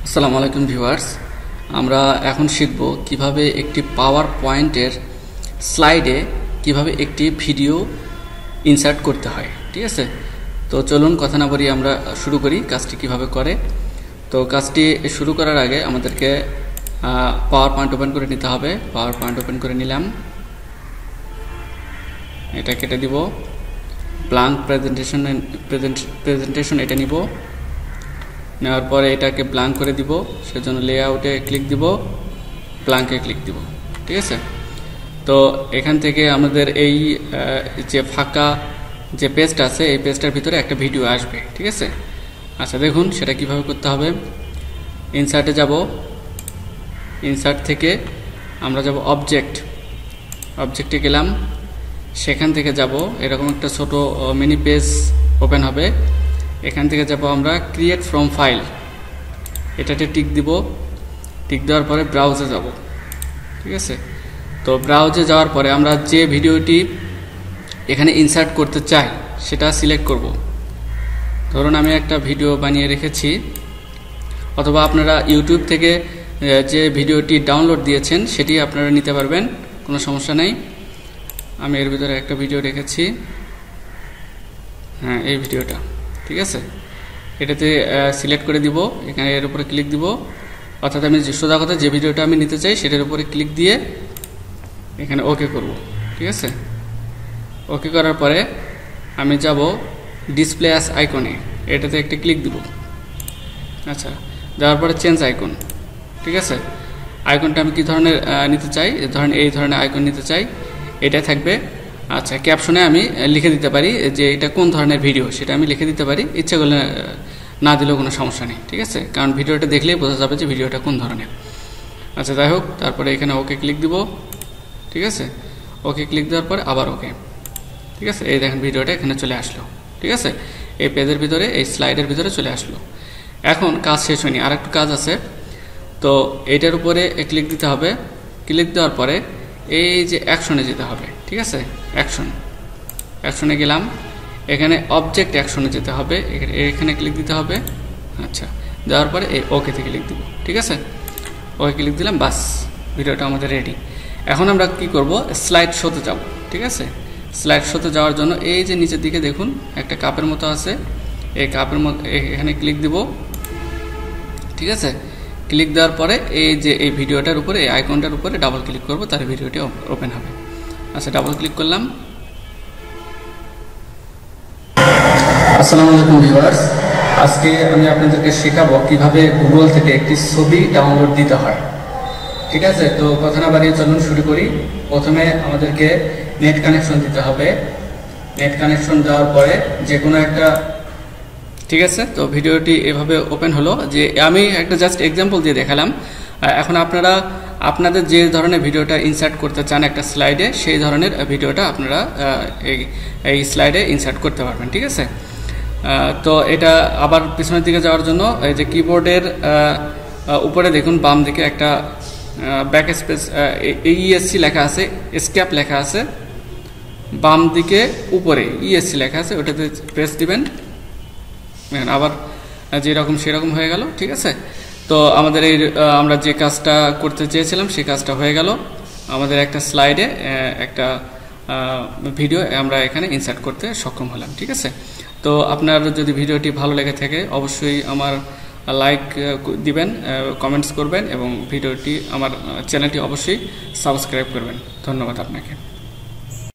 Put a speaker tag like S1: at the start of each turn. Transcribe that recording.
S1: আসসালামু আলাইকুম ভিউয়ার্স, আমরা এখন শিখব কিভাবে একটি পাওয়ার পয়েন্টের স্লাইডে কিভাবে একটি ভিডিও ইনসার্ট করতে হয়। ঠিক আছে, তো চলুন কথা না বলি আমরা শুরু করি কাজটি কিভাবে করে। তো কাজটি শুরু করার আগে আমাদেরকে পাওয়ার পয়েন্ট ওপেন করে নিতে হবে। পাওয়ার পয়েন্ট ওপেন করে নিলাম, এটা কেটে দিব, ব্ল্যাঙ্ক প্রেজেন্টেশন এটা নিব, নেওয়ার পরে এটাকে ব্ল্যাঙ্ক করে দিব, সেজন্য লেআউটে ক্লিক দিব, ব্ল্যাঙ্কে ক্লিক দিব। ঠিক আছে, তো এখান থেকে আমাদের এই যে ফাঁকা যে পেজটা আছে এই পেজটার ভিতরে একটা ভিডিও আসবে। ঠিক আছে, আচ্ছা দেখুন সেটা কিভাবে করতে হবে। ইনসার্টে যাব, ইনসার্ট থেকে আমরা যাব অবজেক্টে গেলাম, সেখান থেকে যাব এরকম একটা ছোট মিনি পেজ ওপেন হবে। এখান থেকে যাব আমরা ক্রিয়েট ফ্রম ফাইল, এটাতে টিক দিব, টিক দেওয়ার পরে ব্রাউজে যাব। ঠিক আছে, তো ব্রাউজে যাওয়ার পরে আমরা যে ভিডিওটি এখানে ইনসার্ট করতে চাই সেটা সিলেক্ট করব। ধরুন আমি একটা ভিডিও বানিয়ে রেখেছি, অথবা আপনারা ইউটিউব থেকে যে ভিডিওটি ডাউনলোড দিয়েছেন সেটি আপনারা নিতে পারবেন, কোনো সমস্যা নেই। আমি এর ভিতরে একটা ভিডিও রেখেছি, হ্যাঁ এই ভিডিওটা। ঠিক আছে, এটাতে সিলেক্ট করে দিব, এখানে এর উপরে ক্লিক দিব, অর্থাৎ আমি সোজা কথা যে ভিডিওটা আমি নিতে চাই সেটার উপরে ক্লিক দিয়ে এখানে ওকে করব। ঠিক আছে, ওকে করার পরে আমি যাব ডিসপ্লে অ্যাজ আইকনে, এটাতে একটা ক্লিক দিব। আচ্ছা, যাওয়ার পরে চেঞ্জ আইকন। ঠিক আছে, আইকনটা আমি কী ধরনের নিতে চাই, ধরেন এই ধরনের আইকন নিতে চাই, এটা থাকবে। আচ্ছা, ক্যাপশনে আমি লিখে দিতে পারি যে এটা কোন ধরনের ভিডিও, সেটা আমি লিখে দিতে পারি, ইচ্ছা করলে না দিলেও কোনো সমস্যা নেই। ঠিক আছে, কারণ ভিডিওটা দেখলেই বোঝা যাবে যে ভিডিওটা কোন ধরনের। আচ্ছা যাই হোক, তারপরে এখানে ওকে ক্লিক দিব। ঠিক আছে, ওকে ক্লিক দেওয়ার পরে আবার ওকে। ঠিক আছে, এই দেখেন ভিডিওটা এখানে চলে আসলো। ঠিক আছে, এই পেজের ভিতরে এই স্লাইডের ভিতরে চলে আসলো। এখন কাজ শেষ হয়নি, আর একটু কাজ আছে। তো এইটার উপরে ক্লিক দিতে হবে, ক্লিক দেওয়ার পরে এই যে অ্যাকশনে যেতে হবে। ঠিক আছে, অ্যাকশনে গেলাম, এখানে অবজেক্ট অ্যাকশনে যেতে হবে, এখানে ক্লিক দিতে হবে। আচ্ছা, দেওয়ার পরে এই ওকেতে ক্লিক দিব। ঠিক আছে, ওকে ক্লিক দিলাম, বাস ভিডিওটা আমাদের রেডি। এখন আমরা কি করব, স্লাইড শোতে যাব। ঠিক আছে, স্লাইড শোতে যাওয়ার জন্য এই যে নিচের দিকে দেখুন একটা কাপের মতো আছে, এই কাপের মতো এখানে ক্লিক দিব। ঠিক আছে, ক্লিক দেওয়ার পরে এই যে এই ভিডিওটার উপরে এই আইকনটার উপরে ডাবল ক্লিক করব, তার ভিডিওটি ওপেন হবে। আচ্ছা, ডাবল ক্লিক করলাম। আসসালামু আলাইকুম ভিউয়ার্স, আজকে আমি আপনাদেরকে শেখাবো কিভাবে গুগল থেকে একটি ছবি ডাউনলোড দিতে হয়। ঠিক আছে, তো কথা না বাড়িয়ে চলুন শুরু করি। প্রথমে আমাদেরকে নেট কানেকশন দিতে হবে। নেট কানেকশন দেওয়ার পরে যে কোনো একটা, ঠিক আছে, তো ভিডিওটি এভাবে ওপেন হলো। যে আমি একটা জাস্ট এক্সাম্পল দিয়ে দেখালাম। এখন আপনারা আপনাদের যে ধরনের ভিডিওটা ইনসার্ট করতে চান একটা স্লাইডে, সেই ধরনের ভিডিওটা আপনারা এই স্লাইডে ইনসার্ট করতে পারবেন। ঠিক আছে, তো এটা আবার পিছনের দিকে যাওয়ার জন্য এই যে কিবোর্ডের উপরে দেখুন বাম দিকে একটা ব্যাক স্পেস ইএসসি লেখা আছে, এসকেপ লেখা আছে, বাম দিকে উপরে ইএসসি লেখা আছে, ওটাতে প্রেস দিবেন, আবার যেরকম সেরকম হয়ে গেল। ঠিক আছে, তো আমাদের এই আমরা যে কাজটা করতে চেয়েছিলাম সেই কাজটা হয়ে গেল। আমাদের একটা স্লাইডে একটা ভিডিও আমরা এখানে ইনসার্ট করতে সক্ষম হলাম। ঠিক আছে, তো আপনার যদি ভিডিওটি ভালো লেগে থাকে অবশ্যই আমার লাইক দিবেন, কমেন্টস করবেন এবং ভিডিওটি আমার চ্যানেলটি অবশ্যই সাবস্ক্রাইব করবেন। ধন্যবাদ আপনাকে।